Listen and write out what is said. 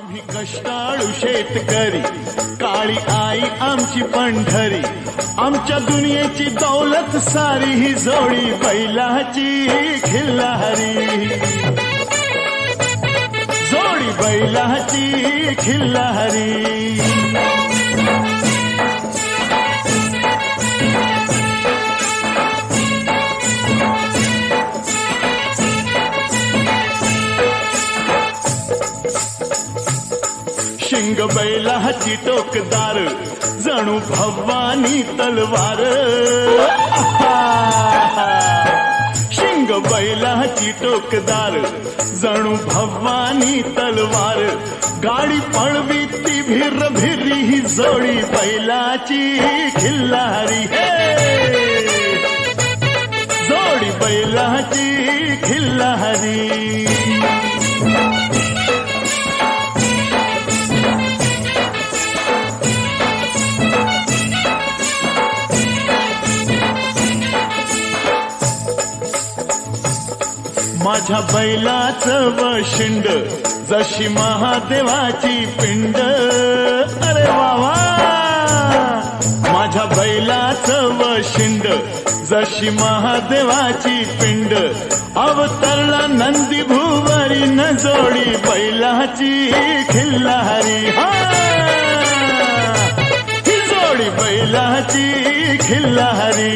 आम्ही कष्टाळू शेतकरी, काळी आई आमची पंढरी, आमच्या दुनियेची दौलत सारी ही जोडी बैलाची खिल्लारी, जोडी बैलाची खिल्लारी। शिंग बैलाची टोकदार, जणू भवानी तलवार। शिंग बैलाची टोकदार, जणू भवानी तलवार, गाडी पळवी ती भिर भिरी ही जोडी बैलाची खिल्लारी, जोडी बैलाची खिल्लारी। माझ्या बैलाचं वशिंड, जशी महादेवाची पिंड। अरे वावा, माझ्या बैलाचं वशिंड, जशी महादेवाची पिंड। अवतरला नंदी भुवरी न जोडी बैलाची खिल्लारी, ही जोडी बैलाची खिल्लारी।